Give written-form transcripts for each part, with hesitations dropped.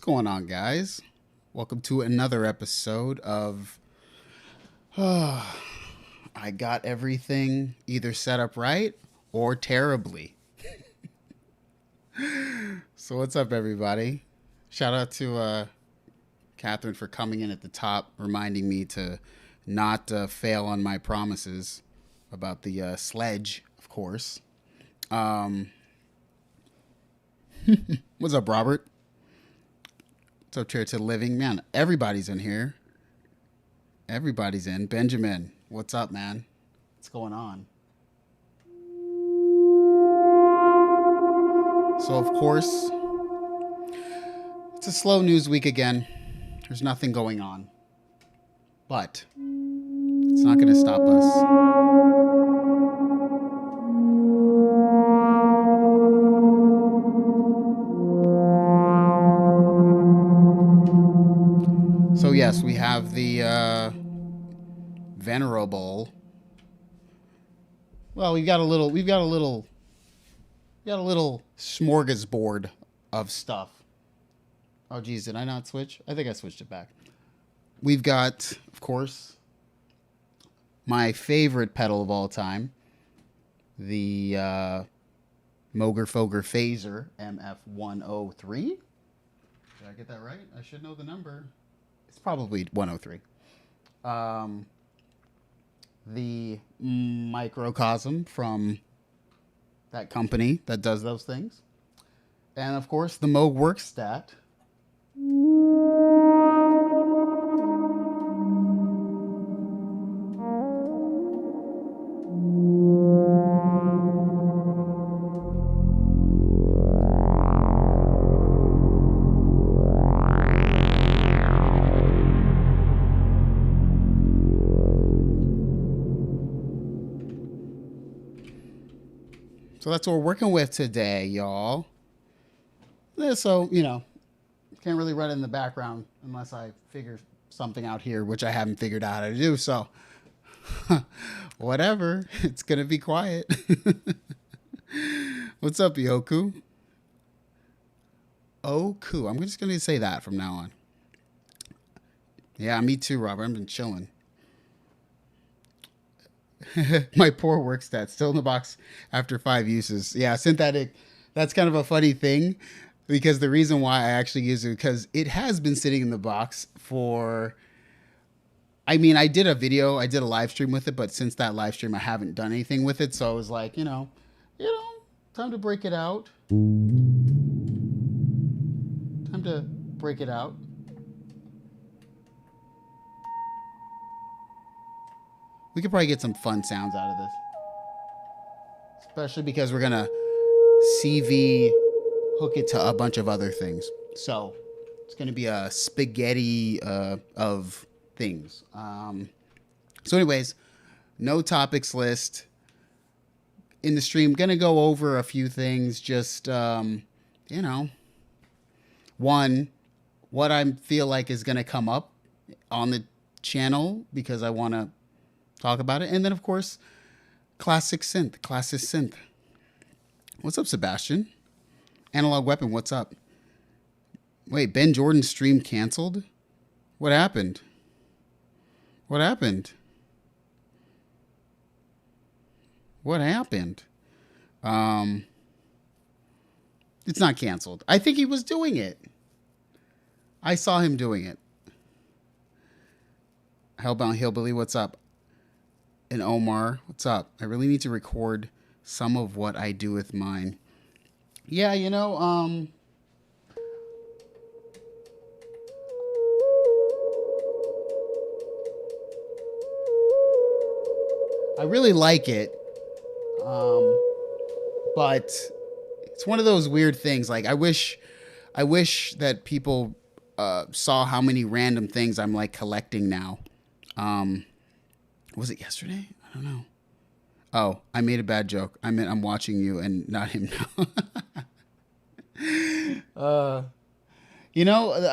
going on, guys? Welcome to another episode of I Got Everything Either Set Up Right or Terribly. So what's up, everybody? Shout out to Catherine for coming in at the top, reminding me to not fail on my promises about the sledge, of course. What's up, Robert? What's up, Chair to Living? Man, everybody's in here. Everybody's in. Benjamin, what's up, man? What's going on? So, of course, it's a slow news week again. There's nothing going on. But it's not going to stop us. So yes, we have the venerable. Well, we've got a little smorgasbord of stuff. Oh geez, did I not switch? I think I switched it back. We've got, of course, my favorite pedal of all time, the Moog Phaser MF103. Did I get that right? I should know the number. It's probably 103. The microcosm from that company that does those things. And of course, the Moog Werkstatt. So that's what we're working with today, y'all. So, can't really run it in the background unless I figure something out here, which I haven't figured out how to do. So, whatever. It's going to be quiet. What's up, Yoku? Oku. I'm just going to say that from now on. Yeah, me too, Robert. I've been chilling. My poor Werkstatt, still in the box after 5 uses. Yeah, synthetic. That's kind of a funny thing because the reason why I actually use it because it has been sitting in the box for. I mean, I did a live stream with it, but since that live stream, I haven't done anything with it. So I was like, time to break it out. Time to break it out. We could probably get some fun sounds out of this. Especially because we're going to CV hook it to a bunch of other things. So it's going to be a spaghetti of things. So anyways, no topics list. In the stream, going to go over a few things. Just, one, what I feel like is going to come up on the channel because I want to talk about it. And then, of course, classic synth. What's up, Sebastian? Analog Weapon, what's up? Wait, Ben Jordan's stream canceled? What happened? It's not canceled. I think he was doing it. I saw him doing it. Hellbound Hillbilly, what's up? And Omar, what's up? I really need to record some of what I do with mine. Yeah, I really like it. But it's one of those weird things. Like I wish that people saw how many random things I'm like collecting now. Was it yesterday? I don't know. Oh, I made a bad joke. I meant I'm watching you and not him now.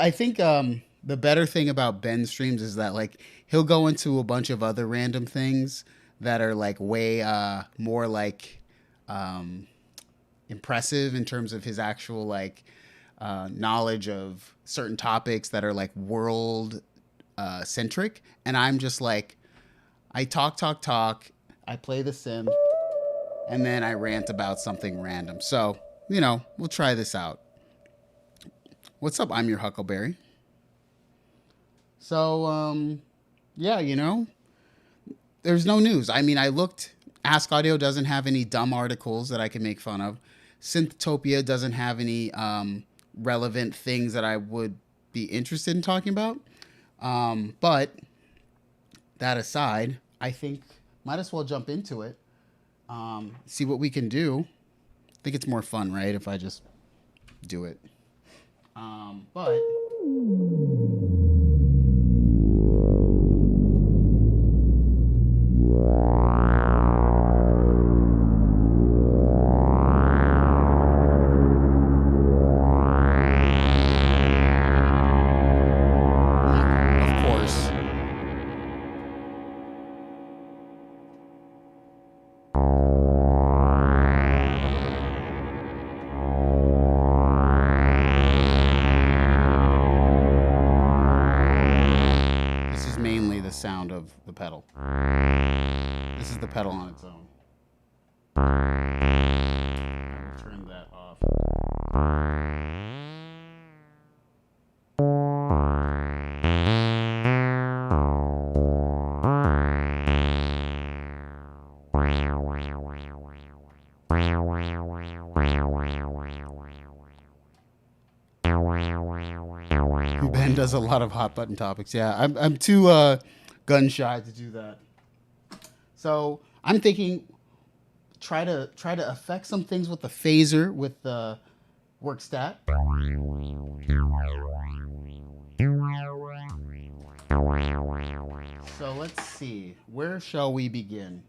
I think the better thing about Ben's streams is that like he'll go into a bunch of other random things that are like way more like impressive in terms of his actual like knowledge of certain topics that are like world centric, and I'm just like, I talk, I play the synth, and then I rant about something random. So, you know, we'll try this out. What's up? I'm your Huckleberry. So, yeah, you know, there's no news. I mean, I looked. Ask Audio doesn't have any dumb articles that I can make fun of. Synthtopia doesn't have any relevant things that I would be interested in talking about. But that aside, I think might as well jump into it. See what we can do. I think it's more fun, right, if I just do it. But sound of the pedal. This is the pedal on its own. I'll turn that off. Ben does a lot of hot button topics. Yeah, I'm too gun shy to do that. So I'm thinking, try to affect some things with the phaser with the Werkstatt. So let's see, where shall we begin?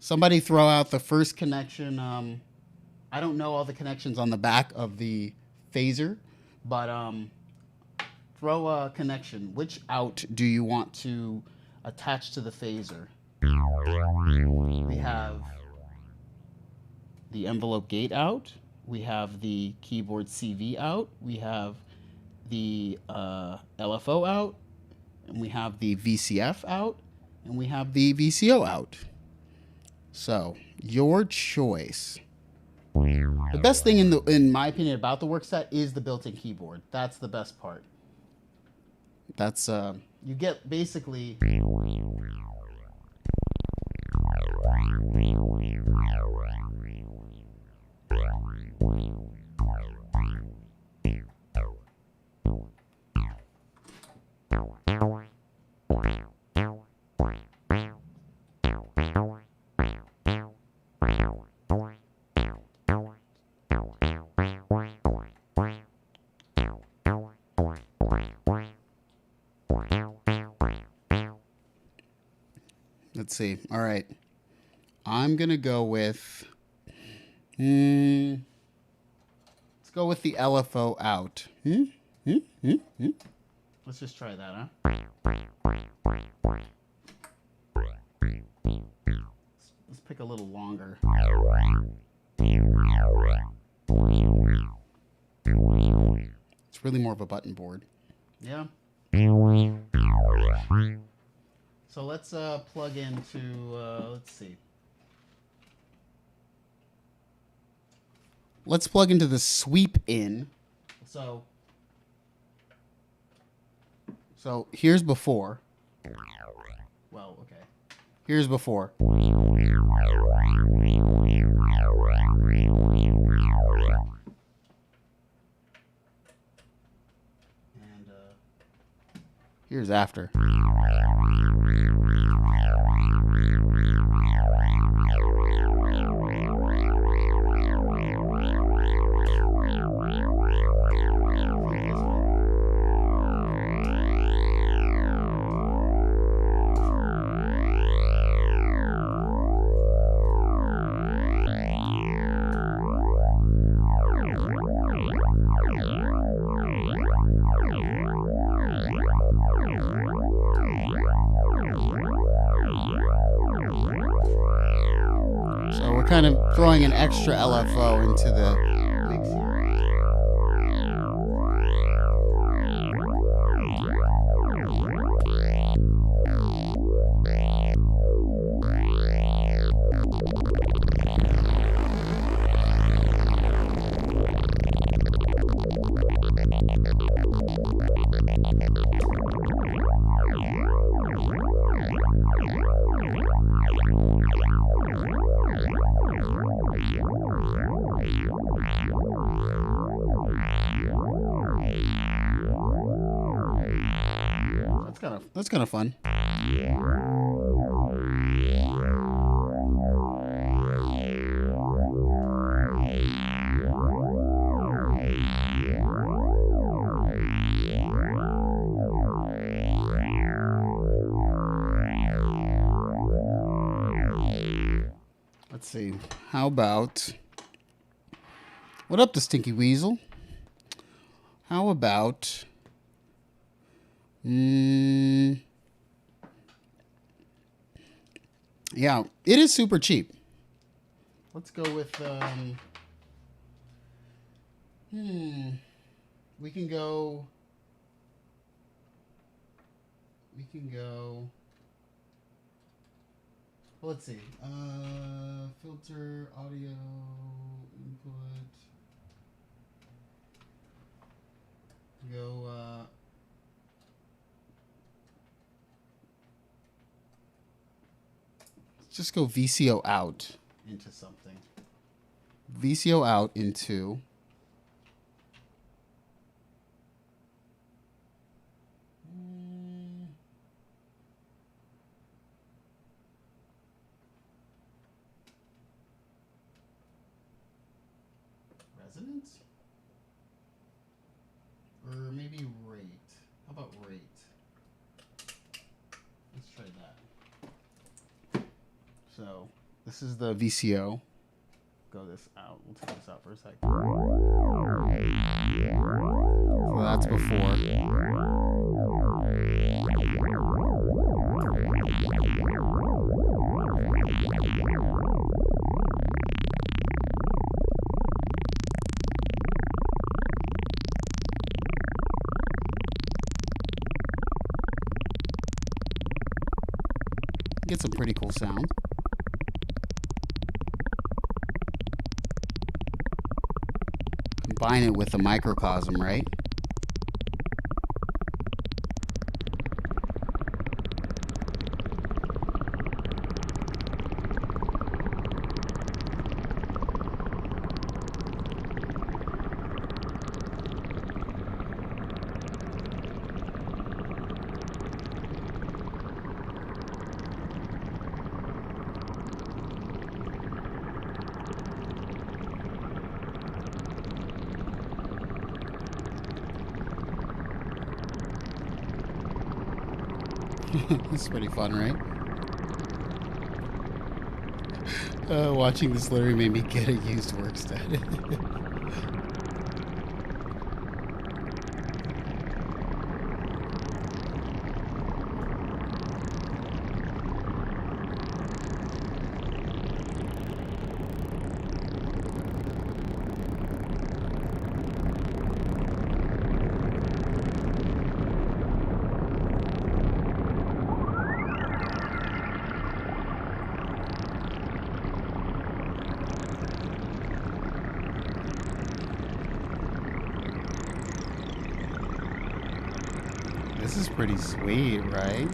Somebody throw out the first connection. I don't know all the connections on the back of the phaser, but throw a connection. Which out do you want to attach to the phaser? We have the envelope gate out. We have the keyboard CV out. We have the LFO out. And we have the VCF out. And we have the VCO out. So, your choice. The best thing in my opinion about the Werkstatt is the built-in keyboard. That's the best part. That's you get basically let's see. All right. I'm going to go with let's go with the LFO out. Let's just try that, huh? Let's pick a little longer. It's really more of a button board. Yeah. So let's plug into, let's see. Let's plug into the sweep in. So here's before. Well, okay. Here's before. And here's after. Kind of throwing an extra LFO into the mix here. That's kind of fun. Let's see. How about... What up, the Stinky Weasel? How about... Yeah, it is super cheap. Let's go with... We can go... Well, let's see. Filter, audio, input. Go, let's just go VCO out into something. VCO out into... Resonance? Or maybe rate. How about rate? Let's try that. So this is the VCO. Go this out. We'll take this out for a second. So that's before. Get some pretty cool sound. Combine it with the microcosm, right? This is pretty fun, right? Watching this literally made me get a used Werkstatt. This is pretty sweet, right?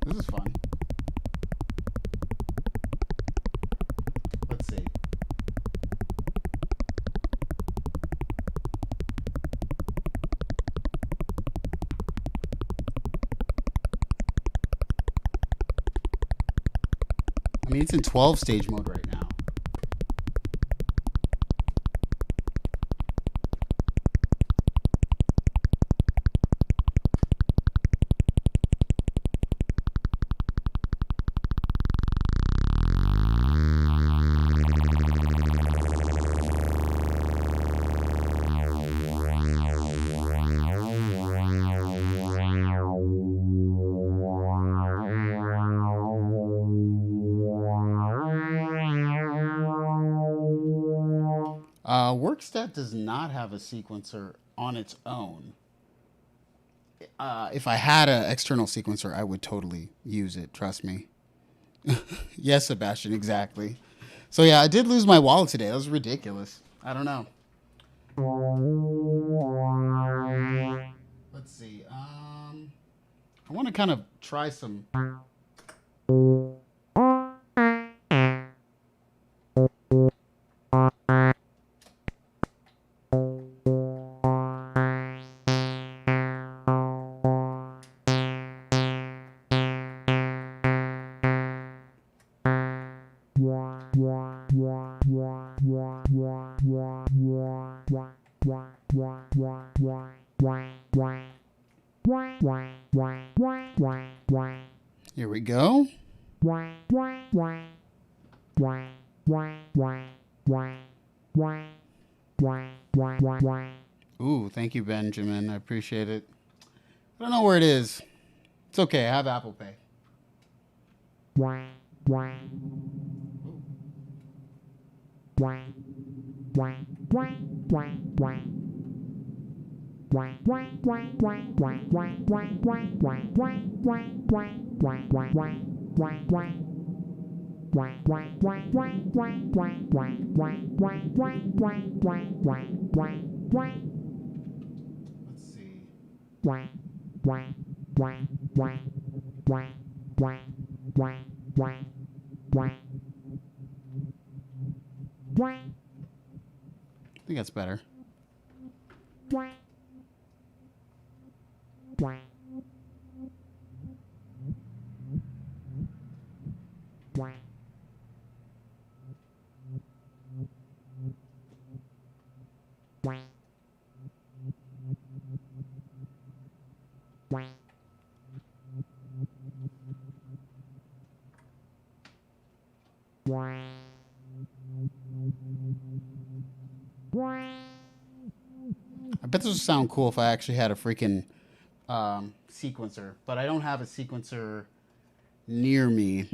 This is fun. Let's see. I mean, it's in 12 stage mode right now. Werkstatt does not have a sequencer on its own. If I had an external sequencer, I would totally use it. Trust me. Yes, Sebastian, exactly. So yeah, I did lose my wallet today. That was ridiculous. I don't know. Let's see. I want to kind of try some. Here we go. Ooh, thank you, Benjamin. I appreciate it. I don't know where it is. It's okay. I have Apple Pay. Let's see. I think that's better. I bet this would sound cool if I actually had a freaking sequencer, but I don't have a sequencer near me.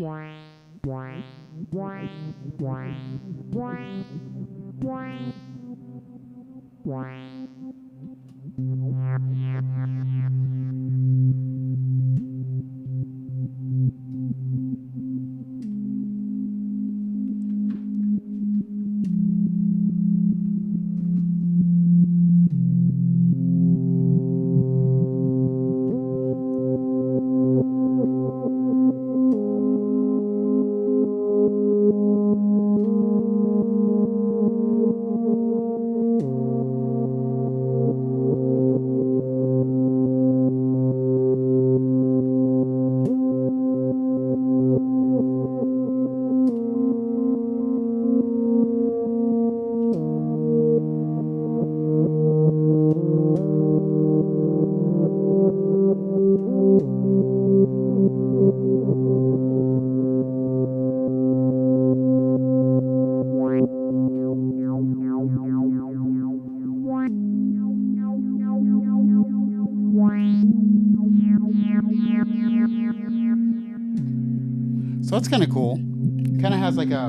So that's kind of cool. It kind of has like a,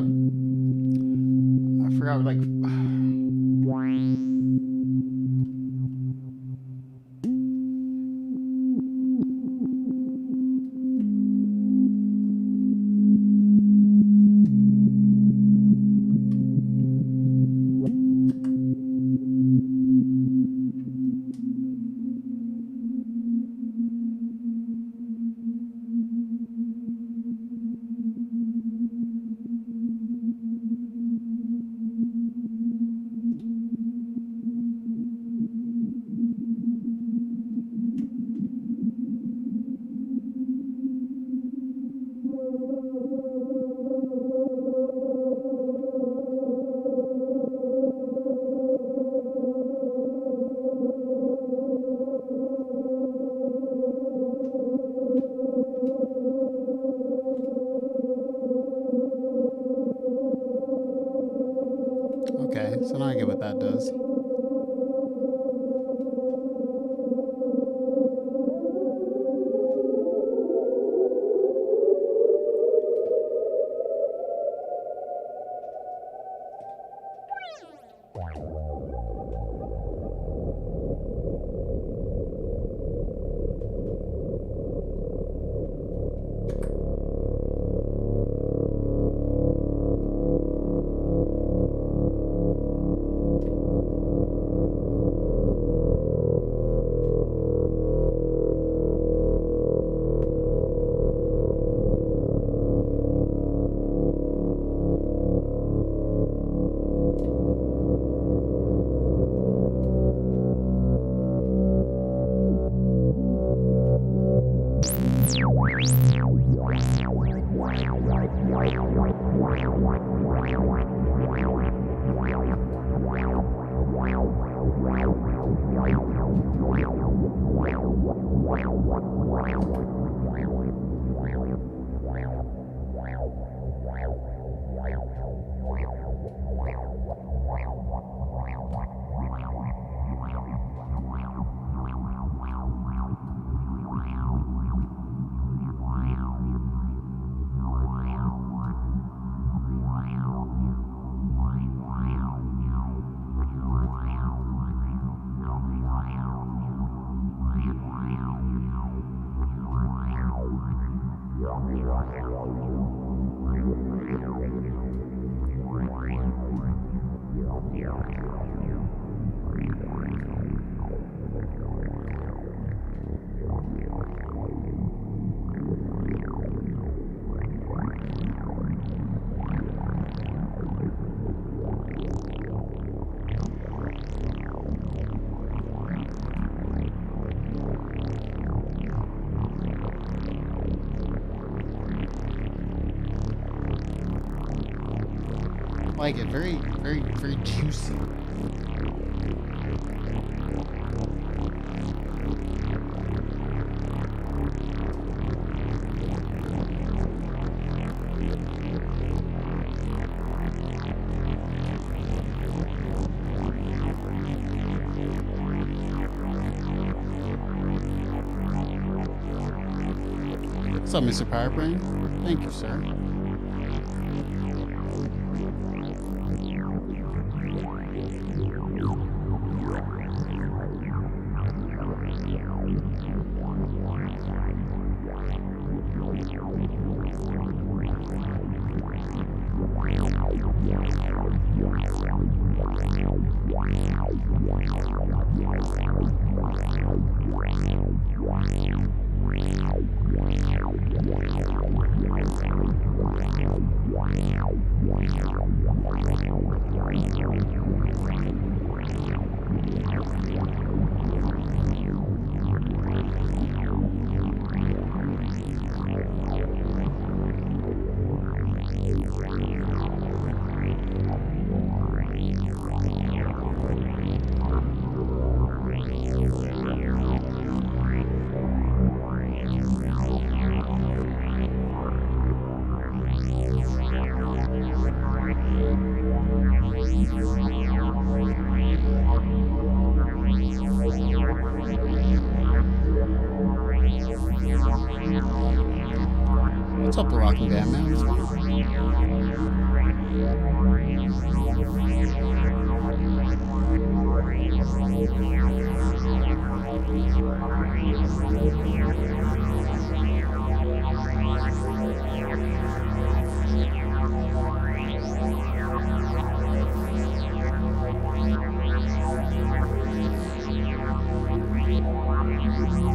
I forgot, like, okay, so now I get what that does. Like it, very, very, very juicy. What's up, Mr. Powerbrain? Thank you, sir. What's up, the Rocking Band Man? What's going on?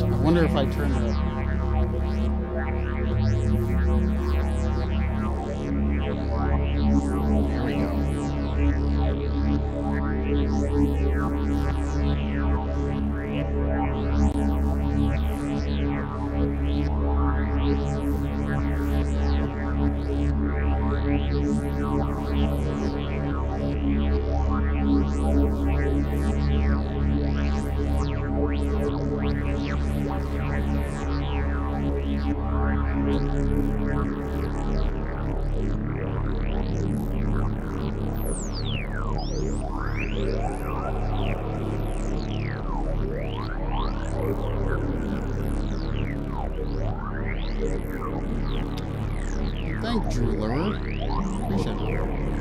I wonder if I turn it up. There we go. Thank Drooler. Appreciate it.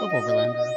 up, Overlander?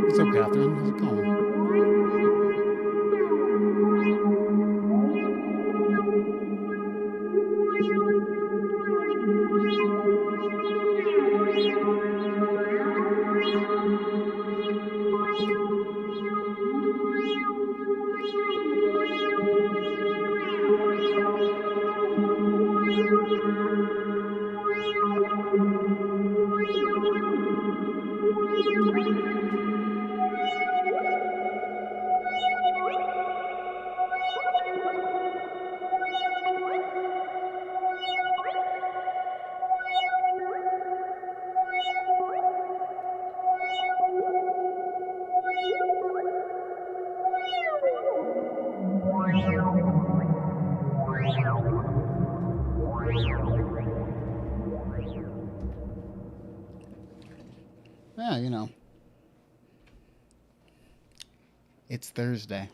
What's up, Catherine? How's it going? Yeah, you know, it's Thursday.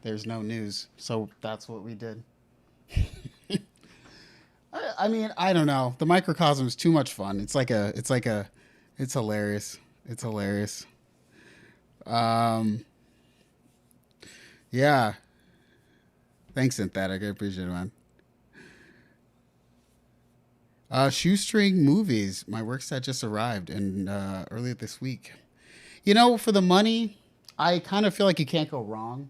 There's no news, so that's what we did. I mean, I don't know. The microcosm is too much fun. It's hilarious. It's hilarious. Yeah. Thanks, Synthetic. I appreciate it, man. Shoestring Movies. My Werkstatt just arrived and earlier this week. You know, for the money, I kind of feel like you can't go wrong.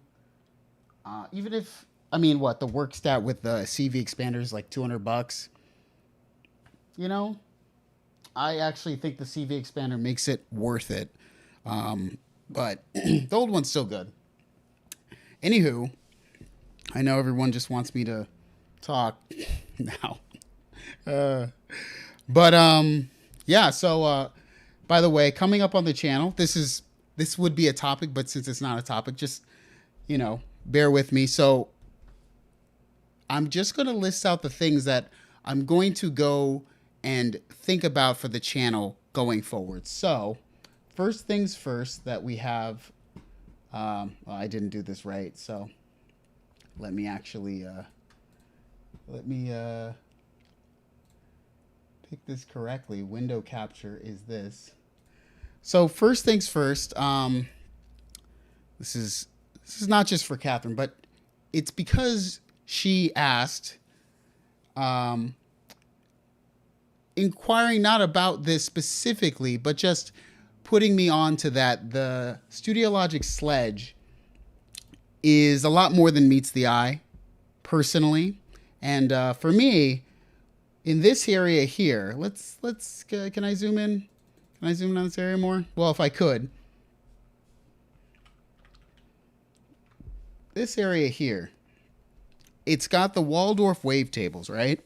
Even if, I mean, what, the Werkstatt with the CV expander is like $200. You know, I actually think the CV expander makes it worth it. But the old one's still good. Anywho, I know everyone just wants me to talk now. Yeah, so by the way, coming up on the channel, this would be a topic, but since it's not a topic, just, you know, bear with me. So I'm just going to list out the things that I'm going to go and think about for the channel going forward. So first things first, that we have, well, I didn't do this right. So let me actually, pick this correctly. Window capture is this. So first things first, this is not just for Catherine, but it's because she asked, inquiring not about this specifically, but just putting me on to that. The Studio Logic Sledge is a lot more than meets the eye, personally. And for me, in this area here, can I zoom in? Can I zoom in on this area more? Well, if I could. This area here, it's got the Waldorf wavetables, right?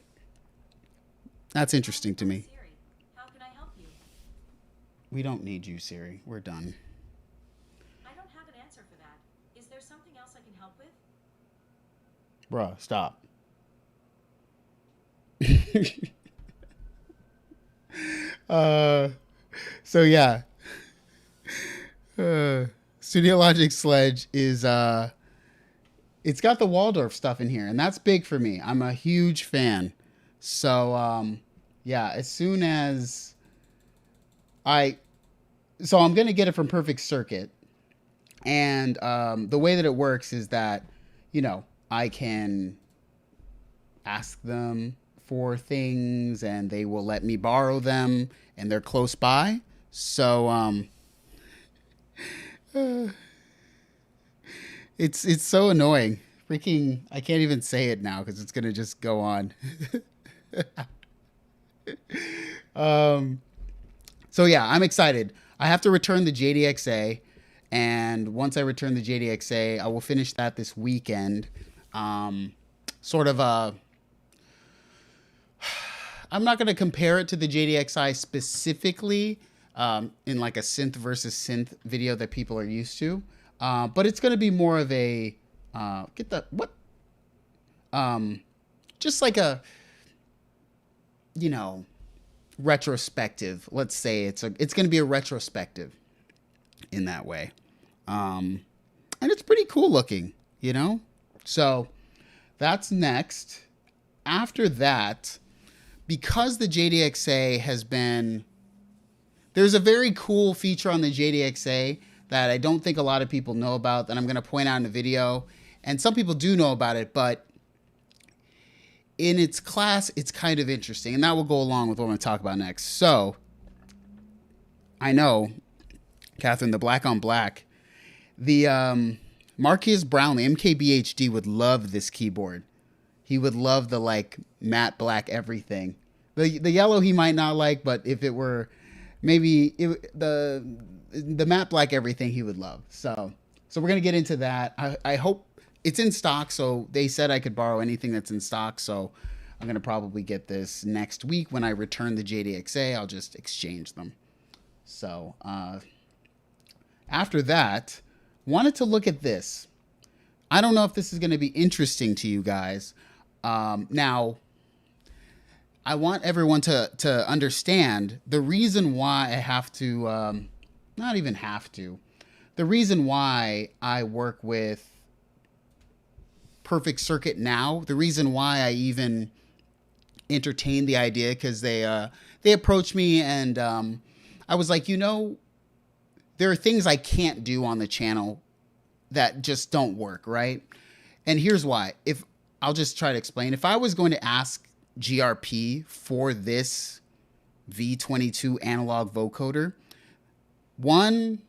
That's interesting to me. Siri, how can I help you? We don't need you, Siri. We're done. I don't have an answer for that. Is there something else I can help with? Bruh, stop. So yeah. Studio Logic Sledge is it's got the Waldorf stuff in here, and that's big for me. I'm a huge fan. So yeah, as soon as I'm gonna get it from Perfect Circuit, and the way that it works is that, you know, I can ask them for things and they will let me borrow them, and they're close by. So it's so annoying. Freaking, I can't even say it now because it's gonna just go on. So yeah, I'm excited. I have to return the JDXA, and once I return the JDXA, I will finish that this weekend. Sort of a, I'm not going to compare it to the JDXI specifically, in like a synth versus synth video that people are used to. But it's going to be more of a, just like a, you know, retrospective. Let's say it's going to be a retrospective in that way. And it's pretty cool looking, you know? So that's next. After that, because the JDXA has been, there's a very cool feature on the JDXA that I don't think a lot of people know about that I'm going to point out in the video. And some people do know about it, but in its class, it's kind of interesting. And that will go along with what I'm going to talk about next. So I know, Catherine, the black on black, the Marquis Brownlee, MKBHD, would love this keyboard. He would love the like matte black everything. The yellow he might not like, but if it were maybe the matte black everything he would love. So we're gonna get into that. I hope it's in stock. So they said I could borrow anything that's in stock. So I'm gonna probably get this next week when I return the JDXA. I'll just exchange them. So after that, wanted to look at this. I don't know if this is going to be interesting to you guys. Now, I want everyone to understand the reason why I have to, not even have to, the reason why I work with Perfect Circuit now, the reason why I even entertained the idea, because they approached me and I was like, you know, there are things I can't do on the channel that just don't work, right? And here's why. If I'll just try to explain. If I was going to ask GRP for this V22 analog vocoder, one,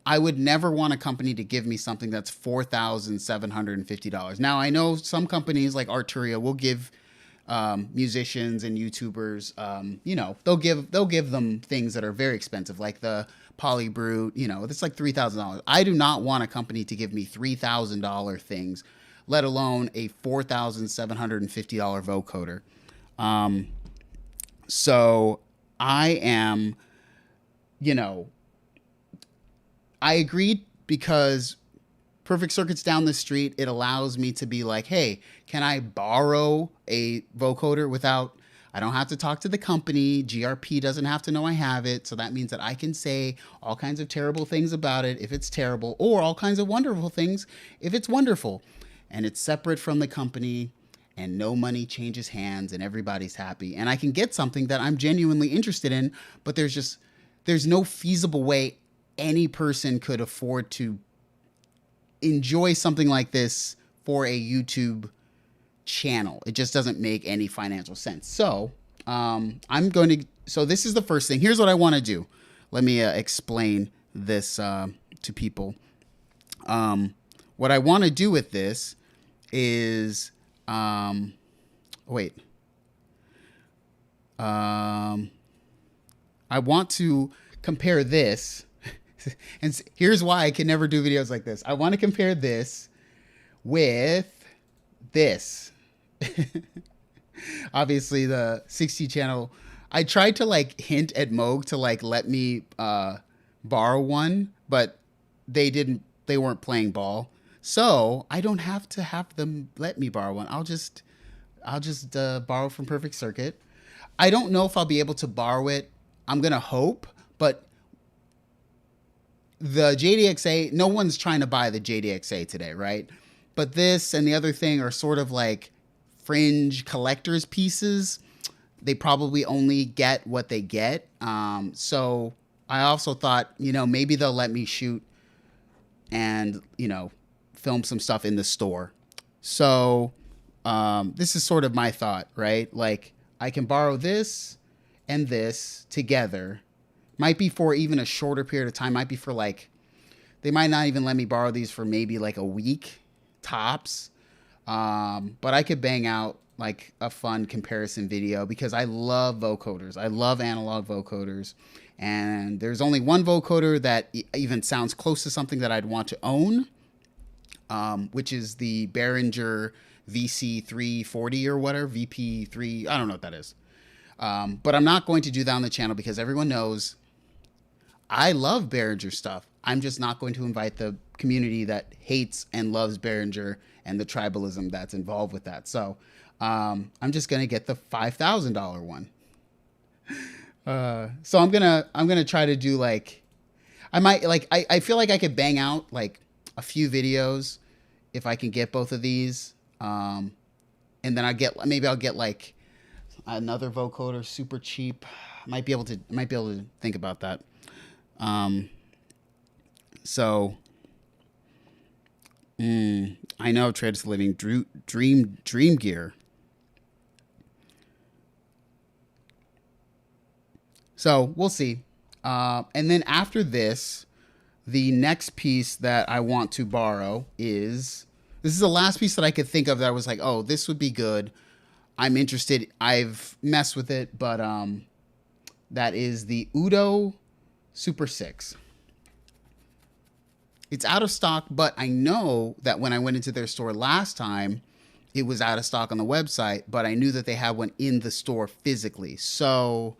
I would never want a company to give me something that's $4,750. Now, I know some companies like Arturia will give musicians and YouTubers, you know, they'll give them things that are very expensive, like the Polybrute, you know, it's like $3,000. I do not want a company to give me $3,000 things, let alone a $4,750 vocoder. So I am, you know, I agreed because Perfect Circuit's down the street. It allows me to be like, hey, can I borrow a vocoder without, I don't have to talk to the company. GRP doesn't have to know I have it. So that means that I can say all kinds of terrible things about it if it's terrible, or all kinds of wonderful things if it's wonderful. And it's separate from the company, and no money changes hands, and everybody's happy. And I can get something that I'm genuinely interested in, but there's no feasible way any person could afford to enjoy something like this for a YouTube channel. It just doesn't make any financial sense. So so this is the first thing. Here's what I want to do. Let me explain this to people. What I want to do with this is Wait. I want to compare this. And here's why I can never do videos like this. I want to compare this with this. Obviously, the 60 channel. I tried to like hint at Moog to like let me borrow one, but they didn't. They weren't playing ball, so I don't have to have them let me borrow one. I'll just borrow from Perfect Circuit. I don't know if I'll be able to borrow it. I'm gonna hope, but the JDXA, no one's trying to buy the JDXA today, right? But this and the other thing are sort of like fringe collector's pieces. They probably only get what they get. So I also thought, maybe they'll let me shoot and, film some stuff in the store. So this is sort of my thought, right? Like I can borrow this and this together. Might be for even a shorter period of time. Might be for like, they might not even let me borrow these for maybe like a week tops. But I could bang out like a fun comparison video because I love vocoders. I love analog vocoders. And there's only one vocoder that even sounds close to something that I'd want to own, which is the Behringer VC340 or whatever, VP3, I don't know what that is. But I'm not going to do that on the channel because everyone knows I love Behringer stuff. I'm just not going to invite the community that hates and loves Behringer and the tribalism that's involved with that. So I'm just going to get the $5,000 one. So I'm gonna try to do like, I feel like I could bang out like a few videos if I can get both of these. And then I'll get like another vocoder super cheap. Might be able to think about that. So I know Traders Living Dream Gear. So we'll see. And then after this, the next piece that I want to borrow this is the last piece that I could think of that I was like, oh, this would be good. I'm interested. I've messed with it, but that is the Udo Super 6. It's out of stock, but I know that when I went into their store last time, it was out of stock on the website, but I knew that they had one in the store physically. So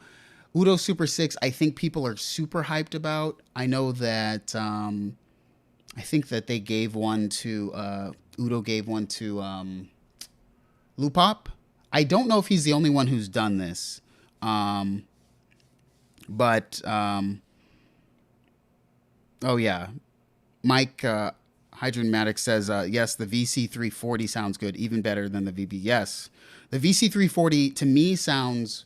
Udo Super 6, I think people are super hyped about. I know that I think that they gave one to Udo gave one to Lupop. I don't know if he's the only one who's done this, but oh yeah, Mike Hydromatic says yes, the VC340 sounds good, even better than the VB. Yes, the VC340 to me sounds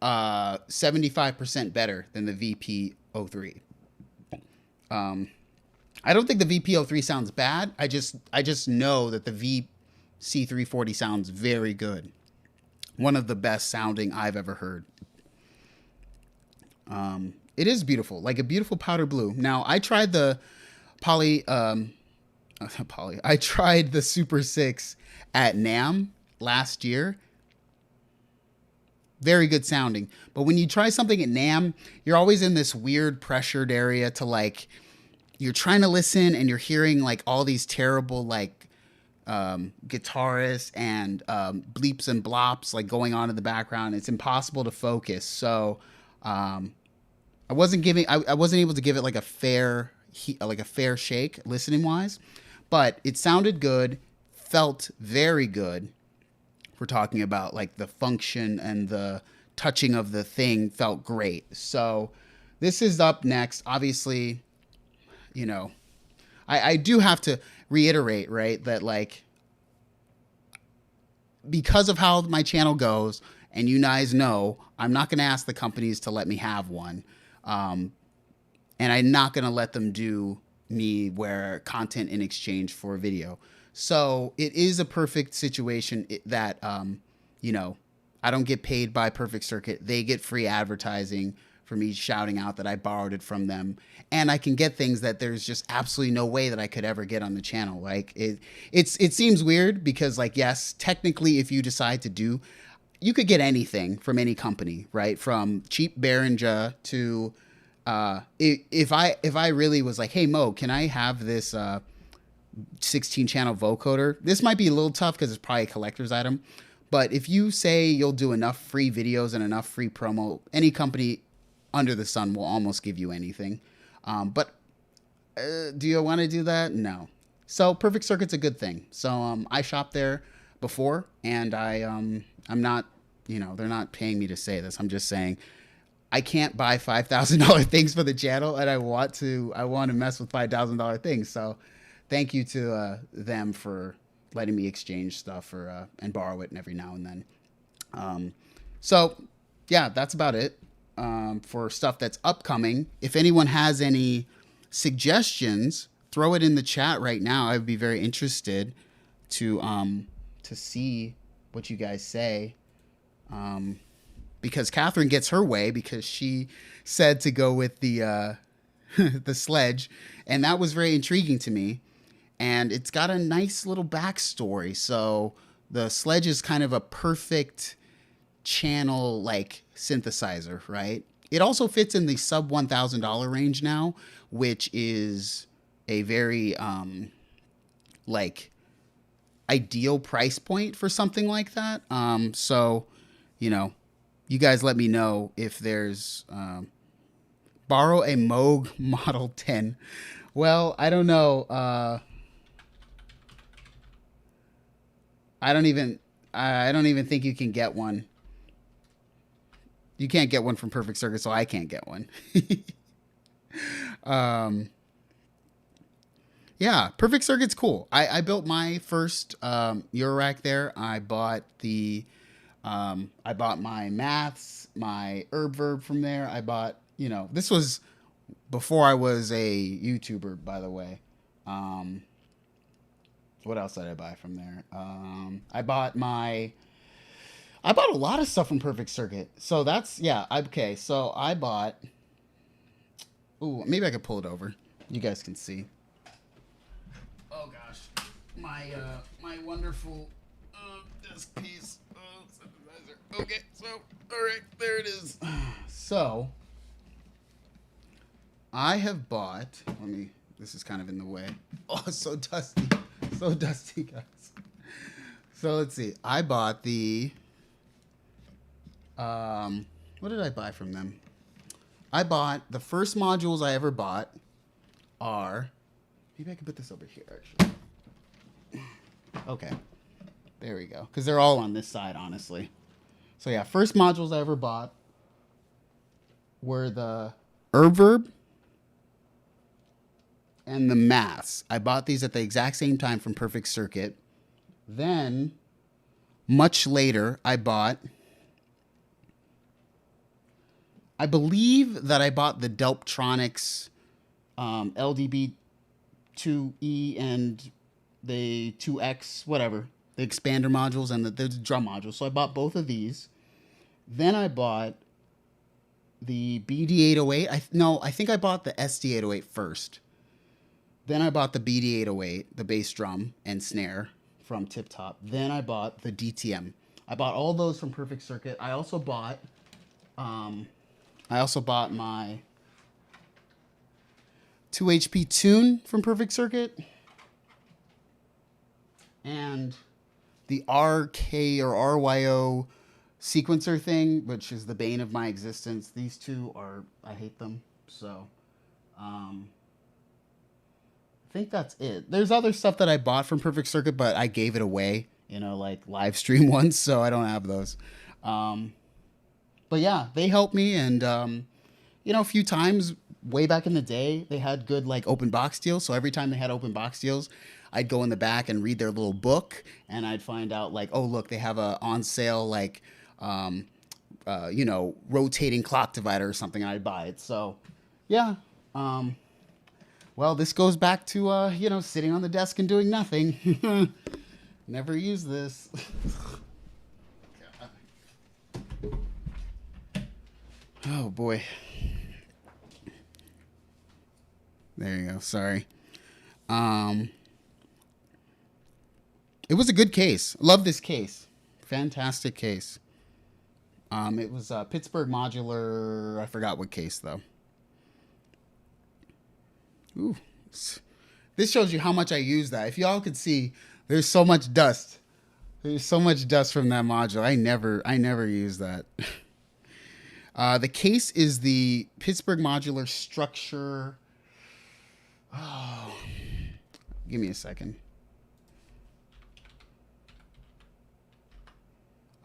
75% better than the VP03. I don't think the VP03 sounds bad. I just know that the VC340 sounds very good. One of the best sounding I've ever heard. It is beautiful, like a beautiful powder blue. Now I tried the I tried the Super 6 at NAMM last year. Very good sounding. But when you try something at NAMM, you're always in this weird pressured area to like, you're trying to listen and you're hearing like all these terrible like guitarists and bleeps and blops like going on in the background. It's impossible to focus. So I wasn't able to give it like a fair shake listening wise, but it sounded good, felt very good. We're talking about like the function and the touching of the thing felt great. So this is up next. Obviously, I do have to reiterate, right, that like, because of how my channel goes, and you guys know, I'm not going to ask the companies to let me have one. And I'm not going to let them do me where content in exchange for a video. So it is a perfect situation that, I don't get paid by Perfect Circuit. They get free advertising for me shouting out that I borrowed it from them. And I can get things that there's just absolutely no way that I could ever get on the channel. Like it seems weird because like, yes, technically if you decide to do, you could get anything from any company, right? From cheap Behringer to, if I really was like, hey Mo, can I have this, 16 channel vocoder? This might be a little tough because it's probably a collector's item. But if you say you'll do enough free videos and enough free promo, any company under the sun will almost give you anything. But do you want to do that? No. So Perfect Circuit's a good thing. So I shopped there before, and I'm not, you know, they're not paying me to say this. I'm just saying I can't buy $5,000 things for the channel, and I want to mess with $5,000 things. So thank you to them for letting me exchange stuff or and borrow it every now and then. So yeah, that's about it for stuff that's upcoming. If anyone has any suggestions, throw it in the chat right now. I would be very interested to see what you guys say. Because Catherine gets her way because she said to go with the the sledge, and that was very intriguing to me. And it's got a nice little backstory. So the sledge is kind of a perfect channel like synthesizer, right? It also fits in the sub $1,000 range now, which is a very like ideal price point for something like that. So, you know, you guys let me know if there's borrow a Moog Model 10. Well, I don't know. I don't even think you can get one. You can't get one from Perfect Circuit, so I can't get one. Yeah, Perfect Circuit's cool. I built my first Eurorack there. I bought my maths, my herb verb from there. I bought, you know, this was before I was a YouTuber, by the way. What else did I buy from there? I bought a lot of stuff from Perfect Circuit. So that's, yeah, okay. So I bought, ooh, maybe I could pull it over. You guys can see. Oh gosh, my wonderful disc piece synthesizer. Okay, so all right, there it is. So I have bought. Let me. This is kind of in the way. Oh, it's so dusty, so dusty, guys. So let's see. I bought the. What did I buy from them? I bought the first modules I ever bought are. Maybe I can put this over here, actually. Okay. There we go. Because they're all on this side, honestly. So, yeah, first modules I ever bought were the herb verb and the maths. I bought these at the exact same time from Perfect Circuit. Then, much later, I believe that I bought the Delptronics LDB 2E and the 2X, whatever, the expander modules and the drum modules. So I bought both of these. Then I bought the BD808. I think I bought the SD808 first. Then I bought the BD808, the bass drum and snare from Tip Top. Then I bought the DTM. I bought all those from Perfect Circuit. I also bought my 2 HP tune from Perfect Circuit and the RK or RYO sequencer thing, which is the bane of my existence. These two are, I hate them. So, I think that's it. There's other stuff that I bought from Perfect Circuit, but I gave it away, you know, like live stream ones, so I don't have those. But yeah, they helped me, and, you know, a few times way back in the day, they had good like open box deals. So every time they had open box deals, I'd go in the back and read their little book, and I'd find out like, oh look, they have a on sale like, you know, rotating clock divider or something. And I'd buy it. So, yeah. Well, this goes back to you know, sitting on the desk and doing nothing. Never use this. Oh boy. There you go. Sorry. It was a good case. Love this case. Fantastic case. It was Pittsburgh Modular. I forgot what case though. Ooh, this shows you how much I use that. If y'all could see, there's so much dust. There's so much dust from that module. I never use that. The case is the Pittsburgh Modular Structure. Oh, give me a second.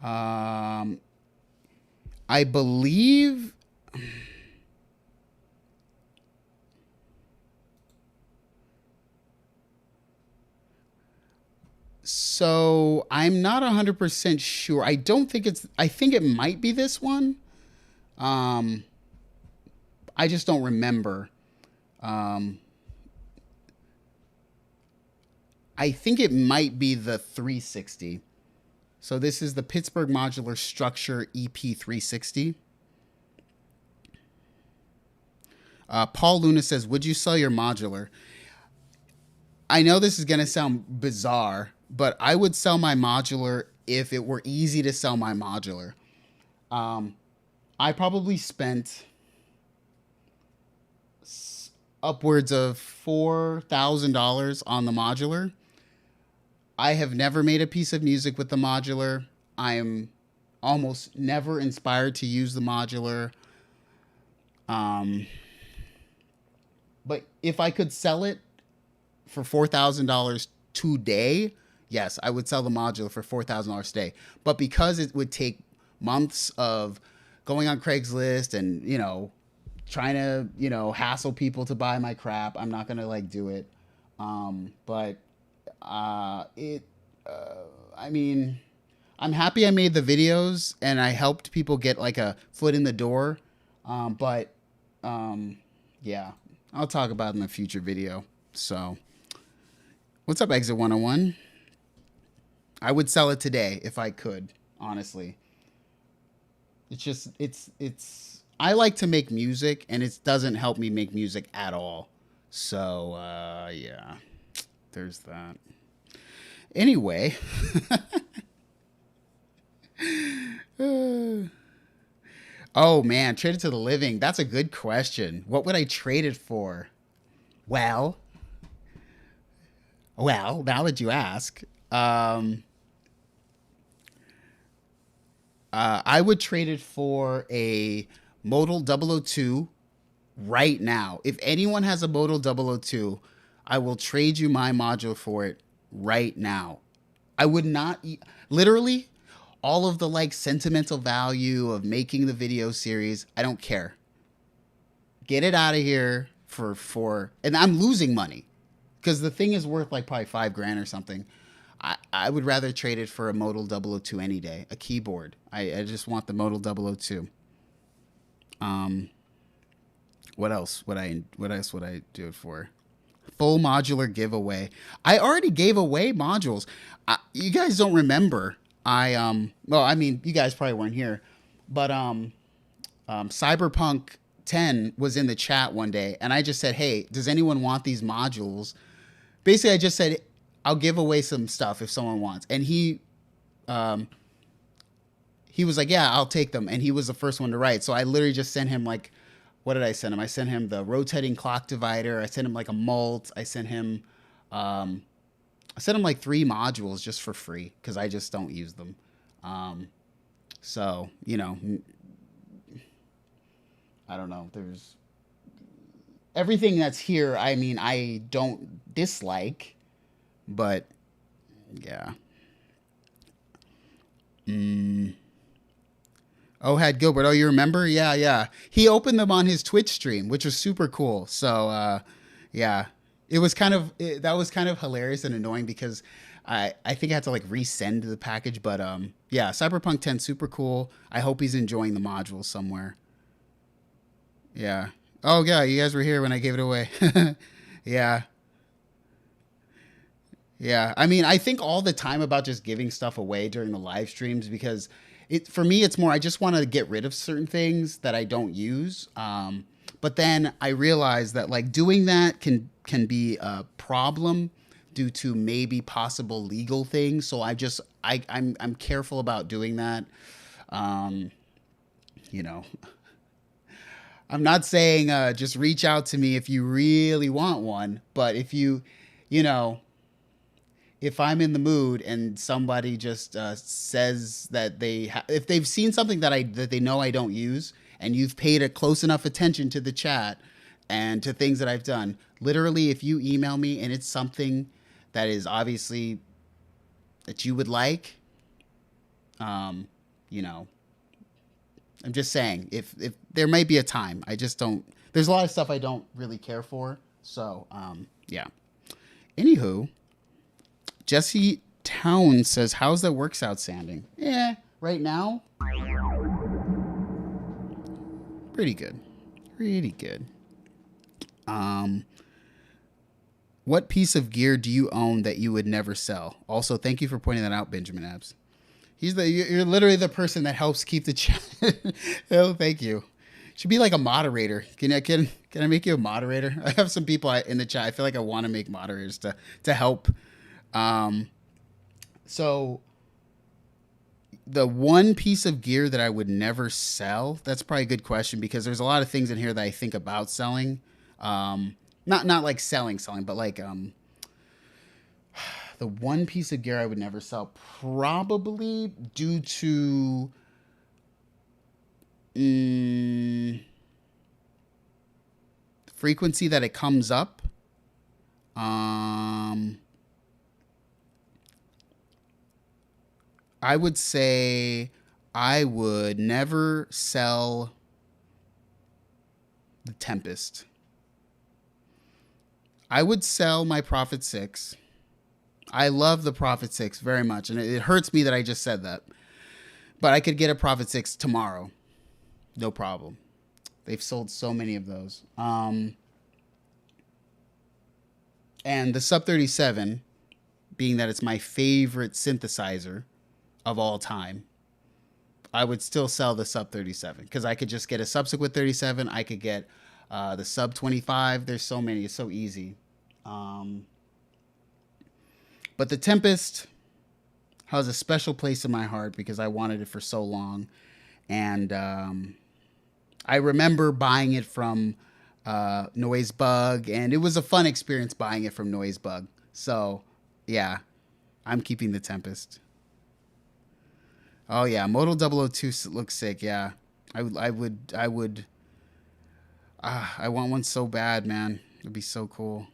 I believe. So I'm not 100% sure. I don't think it's. I think it might be this one. I just don't remember. I think it might be the 360. So this is the Pittsburgh Modular Structure EP360. Paul Luna says, would you sell your modular? I know this is going to sound bizarre, but I would sell my modular if it were easy to sell my modular. I probably spent upwards of $4,000 on the modular. I have never made a piece of music with the modular. I am almost never inspired to use the modular. But if I could sell it for $4,000 today, yes, I would sell the modular for $4,000 today. But because it would take months of going on Craigslist and, trying to, hassle people to buy my crap, I'm not going to do it. I mean, I'm happy I made the videos and I helped people get a foot in the door. Yeah, I'll talk about it in a future video. So what's up, Exit 101? I would sell it today if I could, honestly. I like to make music and it doesn't help me make music at all. So, yeah, there's that. Anyway, oh man, trade it to the living. That's a good question. What would I trade it for? Well, now that you ask, I would trade it for a Modal 002 right now. If anyone has a Modal 002, I will trade you my module for it right now. I would not literally all of the sentimental value of making the video series. I don't care. Get it out of here for and I'm losing money because the thing is worth probably $5,000 or something. I would rather trade it for a Modal 002 any day, a keyboard. I just want the Modal 002. What else would I do it for? Full modular giveaway. I already gave away modules. You guys don't remember. You guys probably weren't here, but Cyberpunk 10 was in the chat one day, and I just said, "Hey, does anyone want these modules?" Basically, I just said, "I'll give away some stuff if someone wants," and he was like, "Yeah, I'll take them," and he was the first one to write. So I literally just sent him what did I send him? I sent him the rotating clock divider. I sent him a mult. I sent him 3 modules just for free because I just don't use them. So, I don't know. There's everything that's here. I mean, I don't dislike, but yeah. Oh, had Gilbert. Oh, you remember? Yeah. He opened them on his Twitch stream, which was super cool. So, yeah, it was that was kind of hilarious and annoying because I think I had to resend the package. But yeah, Cyberpunk 10, super cool. I hope he's enjoying the modules somewhere. Yeah. Oh, yeah, you guys were here when I gave it away. Yeah. Yeah. I mean, I think all the time about just giving stuff away during the live streams because for me, it's more, I just want to get rid of certain things that I don't use. But But then I realized that like doing that can be a problem due to maybe possible legal things. So I'm careful about doing that. Um, you know, I'm not saying just reach out to me if you really want one, but if you know, if I'm in the mood and somebody just says that if they've seen something that they know I don't use, and you've paid a close enough attention to the chat and to things that I've done, literally, if you email me and it's something that is obviously that you would like, you know, I'm just saying if there might be a time. I just don't. There's a lot of stuff I don't really care for. So yeah. Anywho. Jesse Town says, how's that Werkstatt sounding? Yeah, right now, pretty good. Pretty good. What piece of gear do you own that you would never sell? Also, thank you for pointing that out, Benjamin Abs. You're literally the person that helps keep the chat. Oh, thank you. Should be like a moderator. Can I make you a moderator? I have some people in the chat. I feel like I want to make moderators to help. So the one piece of gear that I would never sell, that's probably a good question because there's a lot of things in here that I think about selling. Not like selling, but like, the one piece of gear I would never sell, probably due to, frequency that it comes up. I would say I would never sell the Tempest. I would sell my Prophet 6. I love the Prophet 6 very much, and it hurts me that I just said that. But I could get a Prophet 6 tomorrow. No problem. They've sold so many of those. And the Sub 37, being that it's my favorite synthesizer of all time, I would still sell the Sub 37 because I could just get a subsequent 37. I could get the Sub 25. There's so many. It's so easy. But the Tempest has a special place in my heart because I wanted it for so long. And I remember buying it from Noisebug, and it was a fun experience buying it from Noisebug. So, yeah, I'm keeping the Tempest. Oh yeah, Model 002 looks sick. Yeah, I would. I want one so bad, man. It'd be so cool.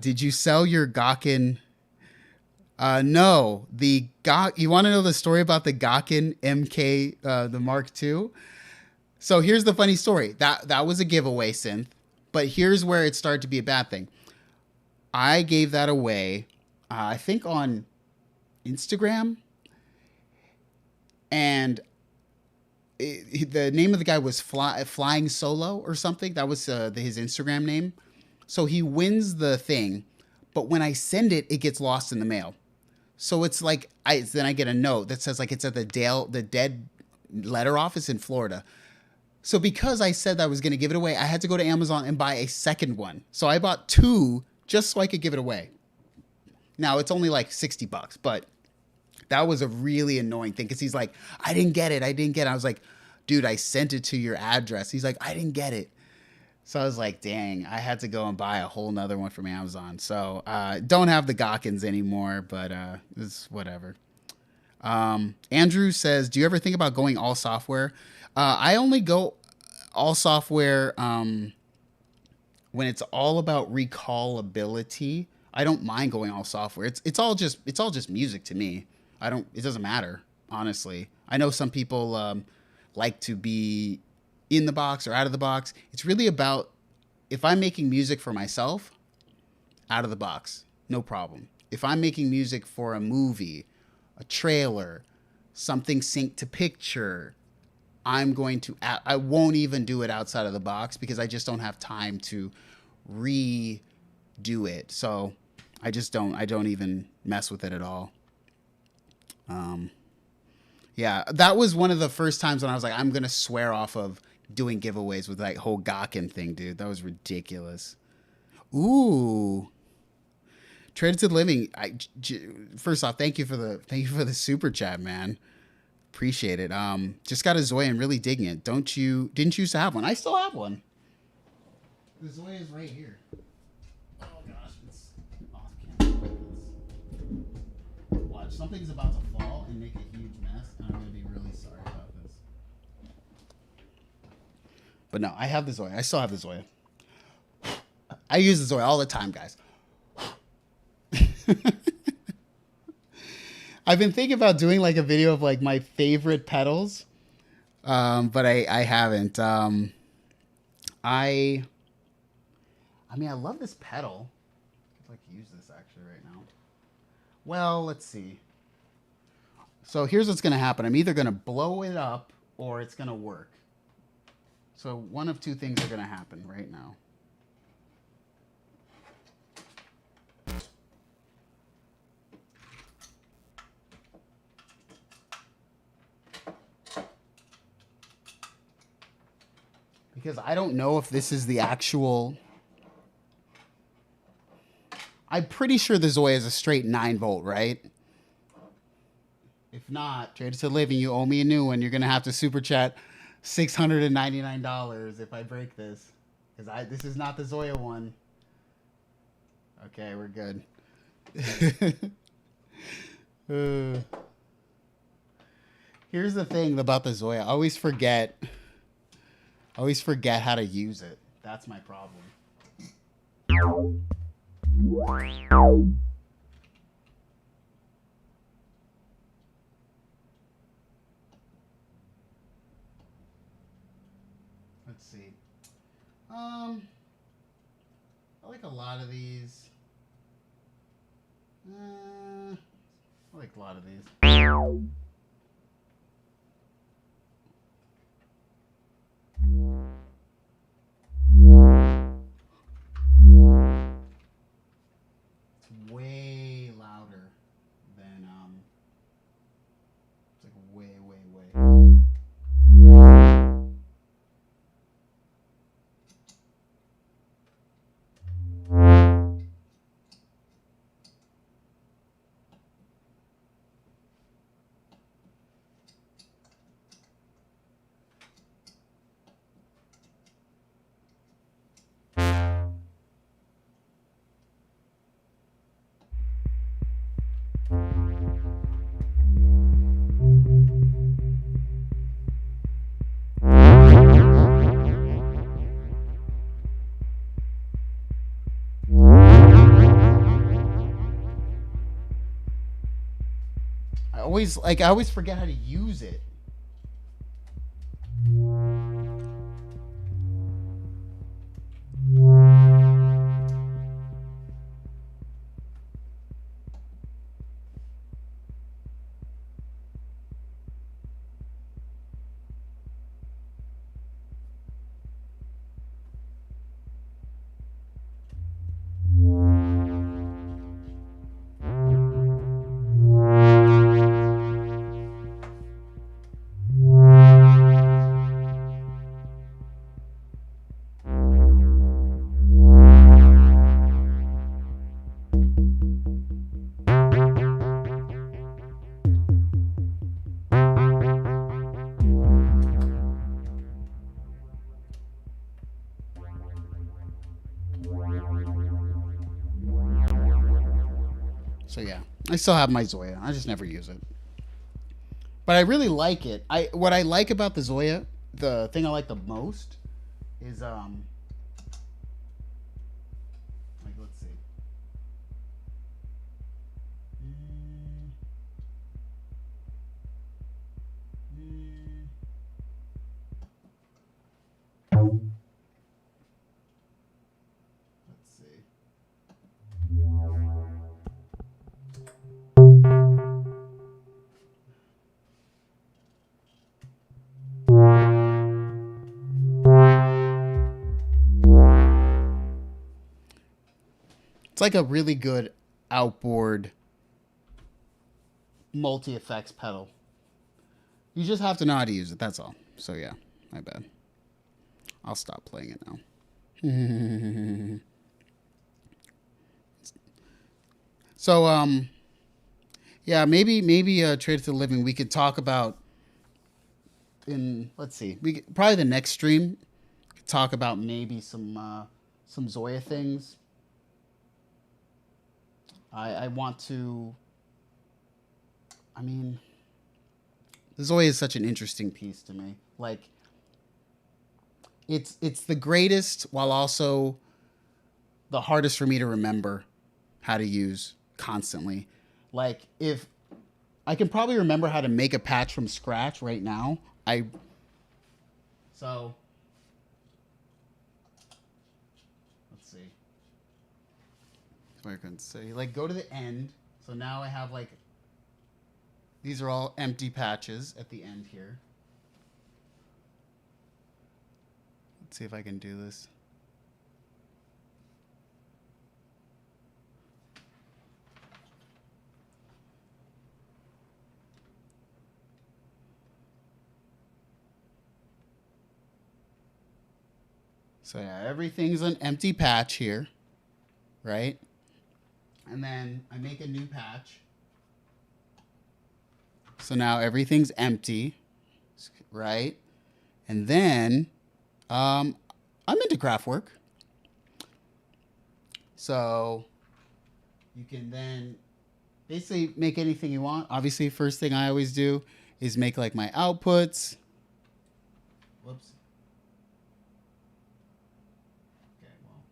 Did you sell your Gawkin? No, the You want to know the story about the Gawkin MK, the Mark II? So here's the funny story. That was a giveaway synth, but here's where it started to be a bad thing. I gave that away, I think on Instagram, and the name of the guy was Flying Solo or something. That was his Instagram name. So he wins the thing, but when I send it, it gets lost in the mail. So it's like then I get a note that says like it's at the Dead letter office in Florida. So because I said that I was going to give it away, I had to go to Amazon and buy a second one. So I bought 2 just so I could give it away. Now it's only like $60, but that was a really annoying thing because he's like, I didn't get it. I was like, dude, I sent it to your address. He's like, I didn't get it. So I was like, dang, I had to go and buy a whole nother one from Amazon. So don't have the Gawkins anymore, but it's whatever. Andrew says, do you ever think about going all software? I only go all software when it's all about recallability. I don't mind going all software. It's all just music to me. It doesn't matter, honestly. I know some people like to be in the box or out of the box. It's really about, if I'm making music for myself, out of the box, no problem. If I'm making music for a movie, a trailer, something synced to picture, I won't even do it outside of the box because I just don't have time to redo it. So I don't even mess with it at all. Yeah, that was one of the first times when I was like, I'm gonna swear off of doing giveaways with like whole Gawkin thing, dude. That was ridiculous. Ooh, Traded to the Living. First off, thank you for the super chat, man. Appreciate it. Just got a Zoya and really digging it. Didn't you used to have one? I still have one. The Zoya is right here. Oh gosh, it's off camera. Watch, something's about to fall and make a huge mess, and I'm gonna be really sorry about this. But no, I have the Zoya. I still have the Zoya. I use the Zoya all the time, guys. I've been thinking about doing like a video of like my favorite pedals, but I haven't. I mean, I love this pedal. I'd like to use this actually right now. Well, let's see. So here's what's going to happen. I'm either going to blow it up or it's going to work. So one of two things are going to happen right now. Because I don't know if this is the actual... I'm pretty sure the Zoya is a straight 9-volt, right? If not, Traded to the Living, you owe me a new one. You're going to have to super chat $699 if I break this. Because this is not the Zoya one. Okay, we're good. Here's the thing about the Zoya. I always forget how to use it. That's my problem. Let's see. I like a lot of these. I like a lot of these. It's way louder than it's like way. I always forget how to use it. So yeah, I still have my Zoya. I just never use it. But I really like it. What I like about the Zoya, the thing I like the most is like let's see. Let's see. It's like a really good outboard multi-effects pedal. You just have to know how to use it. That's all. So yeah, my bad. I'll stop playing it now. So yeah, maybe Trade to the Living. We could talk about let's see, probably the next stream. Talk about maybe some Zoya things. I want to. I mean, the Zoya is such an interesting piece to me. Like, it's the greatest while also the hardest for me to remember how to use constantly. Like, if I can probably remember how to make a patch from scratch right now, so let's see. So I can say, like, go to the end. So now I have, like, these are all empty patches at the end here. Let's see if I can do this. So yeah, everything's an empty patch here, right? And then I make a new patch. So now everything's empty, right? And then I'm into craft work. So you can then basically make anything you want. Obviously, first thing I always do is make like my outputs. Whoops. Okay, well.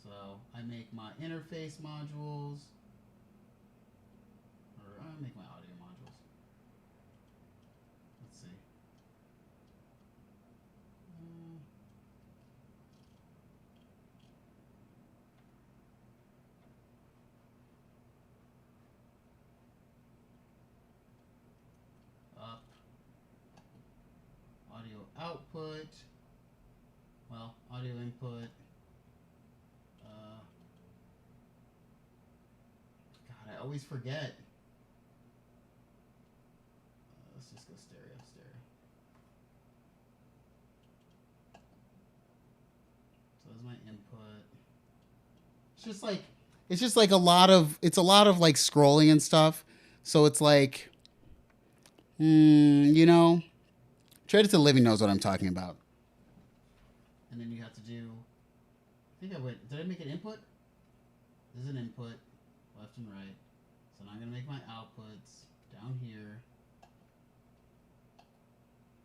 So I make my interface modules. Or I make my audio modules. Let's see. Up. Audio output. Well, audio input. God, I always forget. Let's just go stereo. So that's my input. It's just like a lot of like scrolling and stuff. So it's like, you know, Trade to the Living knows what I'm talking about. And then you have to do, did I make an input? This is an input, left and right. So now I'm going to make my outputs down here.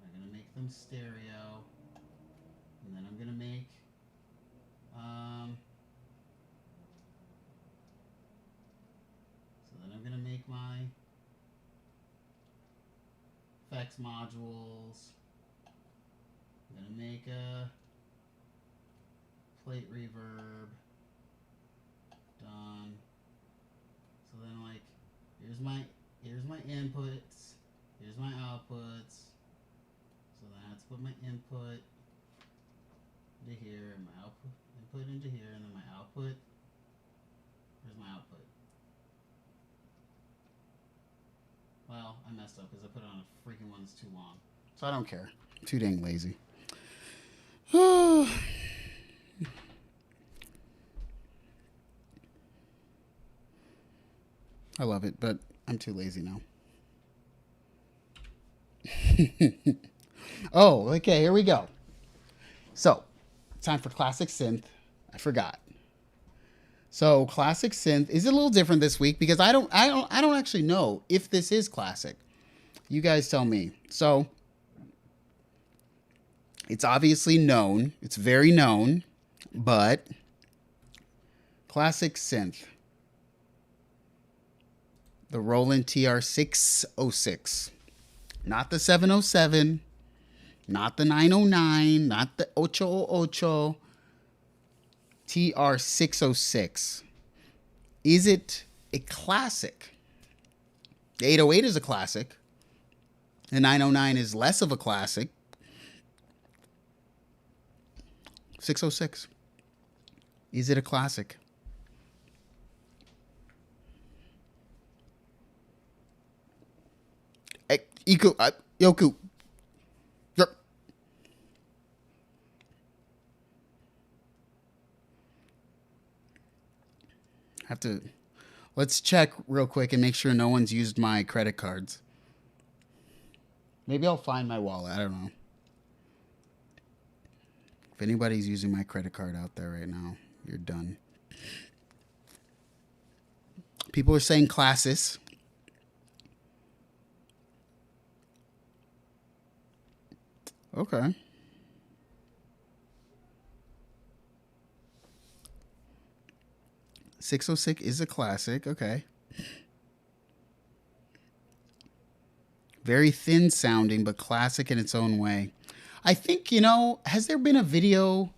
I'm going to make them stereo. And then I'm going to make, so then I'm going to make my effects modules. I'm going to make a plate reverb. Done. So then, like, here's my inputs, here's my outputs. So then I have to put my input into here, and my input into here, and then my output. Where's my output? Well, I messed up because I put it on a freaking one that's too long. So I don't care. I'm too dang lazy. I love it, but I'm too lazy now. Oh, okay, here we go. So, time for classic synth. I forgot. So, classic synth is a little different this week because I don't actually know if this is classic. You guys tell me. So, it's obviously known. It's very known, but classic synth. The Roland TR-606. Not the 707, not the 909, not the 808, TR-606. Is it a classic? The 808 is a classic. The 909 is less of a classic. 606. Is it a classic? Iku, Yoku. Yep. Have to. Let's check real quick and make sure no one's used my credit cards. Maybe I'll find my wallet. I don't know. If anybody's using my credit card out there right now, you're done. People are saying classes. Okay. .606 is a classic. Okay. Very thin sounding, but classic in its own way. I think, you know, has there been a video?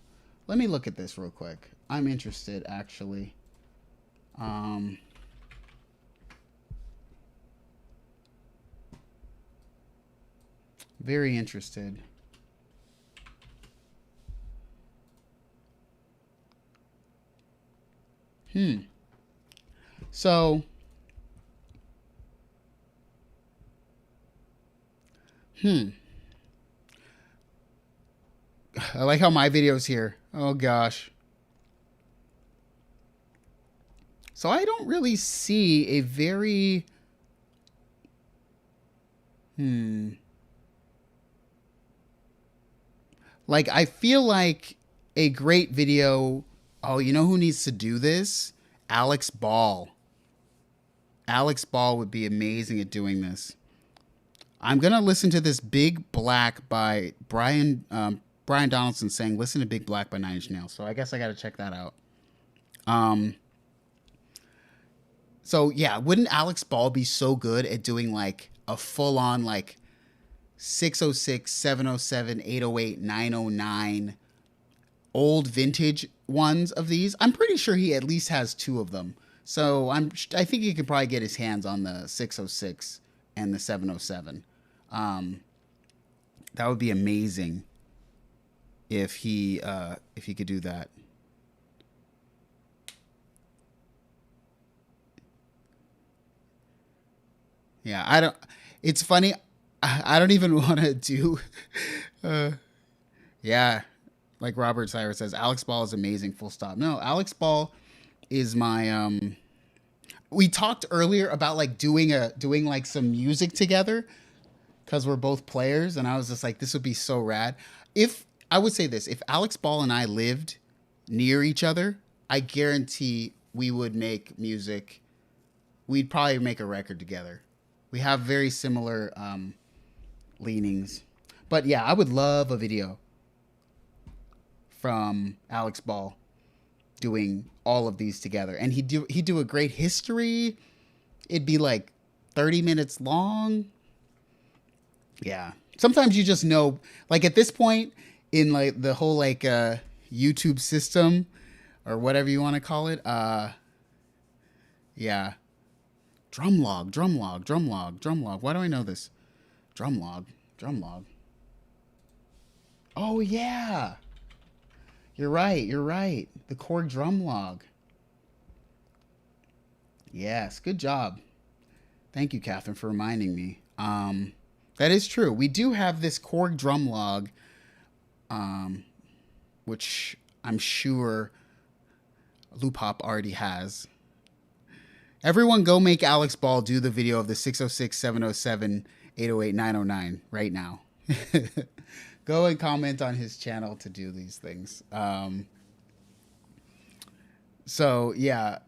Let me look at this real quick. I'm interested, actually. Very interested. So, I like how my video's here. Oh gosh. So I don't really see a very like I feel like a great video. Oh, you know who needs to do this? Alex Ball. Alex Ball would be amazing at doing this. I'm gonna listen to this Big Black by Brian Donaldson saying, "Listen to Big Black by Nine Inch Nails." So I guess I got to check that out. So yeah, wouldn't Alex Ball be so good at doing like a full on like 606, 707, 808, 909 old vintage ones of these? I'm pretty sure he at least has two of them. So I think he could probably get his hands on the 606 and the 707. That would be amazing if he could do that. Yeah, I don't. It's funny. I don't even want to do. Yeah, like Robert Cyrus says, Alex Ball is amazing. Full stop. No, Alex Ball is my. We talked earlier about like doing like some music together because we're both players, and I was just like, this would be so rad. If I would say this, if Alex Ball and I lived near each other, I guarantee we would make music. We'd probably make a record together. We have very similar leanings. But yeah, I would love a video from Alex Ball doing all of these together. And he'd do a great history. It'd be like 30 minutes long. Yeah. Sometimes you just know, like at this point in like the whole like YouTube system or whatever you want to call it. Yeah. Drum log. Why do I know this? Drum log. Oh, yeah. You're right. The Korg drum log. Yes, good job. Thank you, Catherine, for reminding me. That is true. We do have this Korg drum log, which I'm sure Loopop already has. Everyone go make Alex Ball do the video of the 606, 707, 808, 909 right now. Go and comment on his channel to do these things. So, yeah.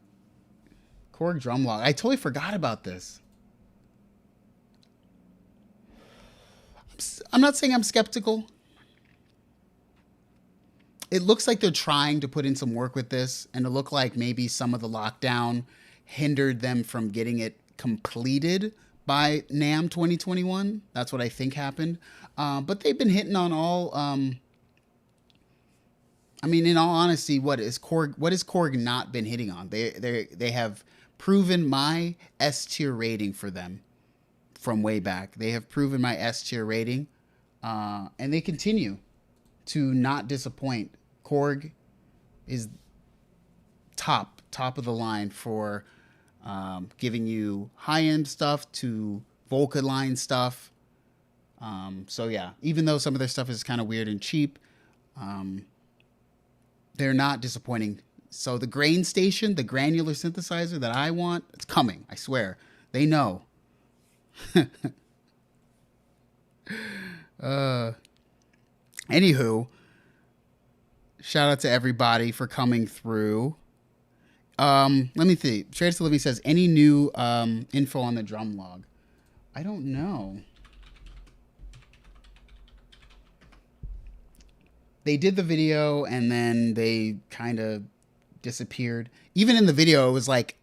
Korg drum log. I totally forgot about this. I'm not saying I'm skeptical. It looks like they're trying to put in some work with this, and it looked like maybe some of the lockdown hindered them from getting it completed by NAMM 2021. That's what I think happened. But they've been hitting on all. I mean, in all honesty, what has Korg not been hitting on? They have proven my S tier rating for them from way back. They have proven my S tier rating, and they continue to not disappoint. Korg is top of the line for giving you high-end stuff to Volca line stuff. So yeah, even though some of their stuff is kind of weird and cheap, they're not disappointing. So the grain station, the granular synthesizer that I want, it's coming. I swear. They know. Anywho, shout out to everybody for coming through. Let me see. Trades to Living says, any new info on the drum log? I don't know. They did the video and then they kind of disappeared. Even in the video, it was like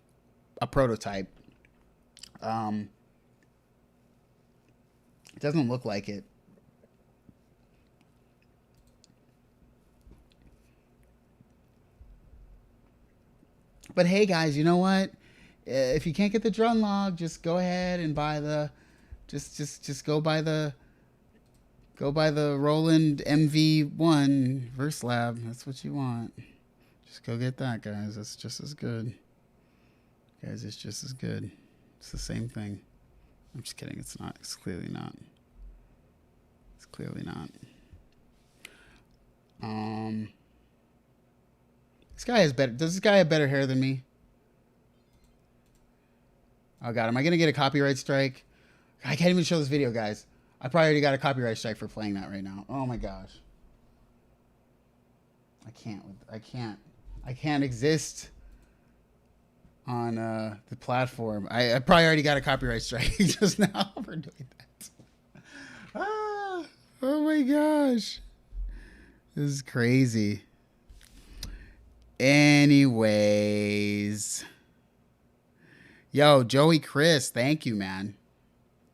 a prototype. It doesn't look like it. But hey, guys, you know what? If you can't get the drum log, just go ahead and buy the, just go buy the Roland MV1 Verse Lab. That's what you want. Just go get that, guys. It's just as good. Guys, it's just as good. It's the same thing. I'm just kidding. It's not. It's clearly not. It's clearly not. This guy has better. Does this guy have better hair than me? Oh God, am I gonna get a copyright strike? I can't even show this video, guys. I probably already got a copyright strike for playing that right now. Oh my gosh. I can't exist on the platform. I probably already got a copyright strike just now for doing that. Ah, oh my gosh. This is crazy. Anyways. Yo, Joey Chris, thank you, man.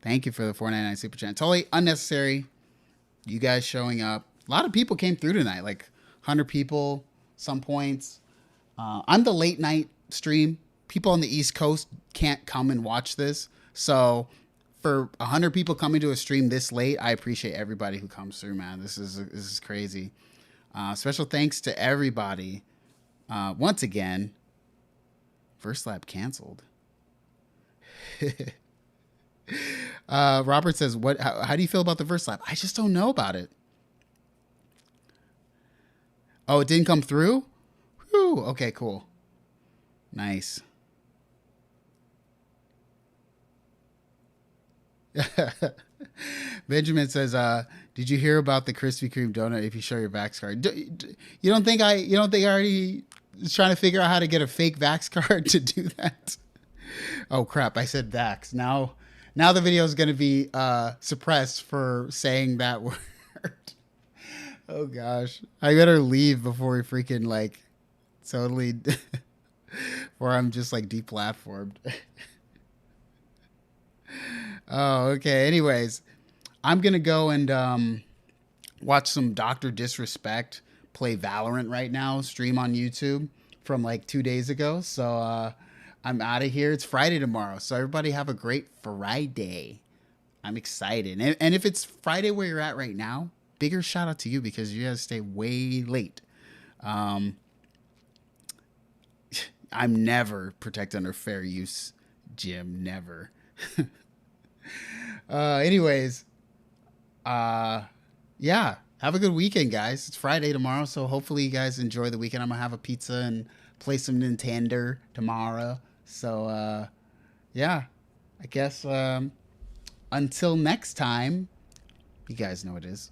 Thank you for the $4.99 super chat. Totally unnecessary. You guys showing up. A lot of people came through tonight, like 100 people, some points. I'm the late night stream. People on the East Coast can't come and watch this. So for 100 people coming to a stream this late, I appreciate everybody who comes through, man. This is crazy. Special thanks to everybody. Once again, First Lab canceled. Robert says, how do you feel about the Verse Lab? I just don't know about it. Oh, it didn't come through? Whew, okay, cool. Nice. Benjamin says, did you hear about the Krispy Kreme donut if you show your Vax card? You don't think I already was trying to figure out how to get a fake Vax card to do that? Oh crap, I said Vax. Now the video is going to be suppressed for saying that word. Oh gosh. I better leave before we freaking like totally or I'm just like deplatformed. Oh, okay. Anyways, I'm going to go and watch some Dr. Disrespect play Valorant right now, stream on YouTube from like 2 days ago. So I'm out of here. It's Friday tomorrow. So everybody have a great Friday. I'm excited. And if it's Friday where you're at right now, bigger shout out to you because you guys stay way late. I'm never protect under fair use, Jim. Never. Anyways, yeah, have a good weekend, guys. It's Friday tomorrow, so hopefully you guys enjoy the weekend. I'm gonna have a pizza and play some Nintendo tomorrow. So, yeah, I guess until next time, you guys know what it is.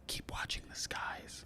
Keep watching the skies.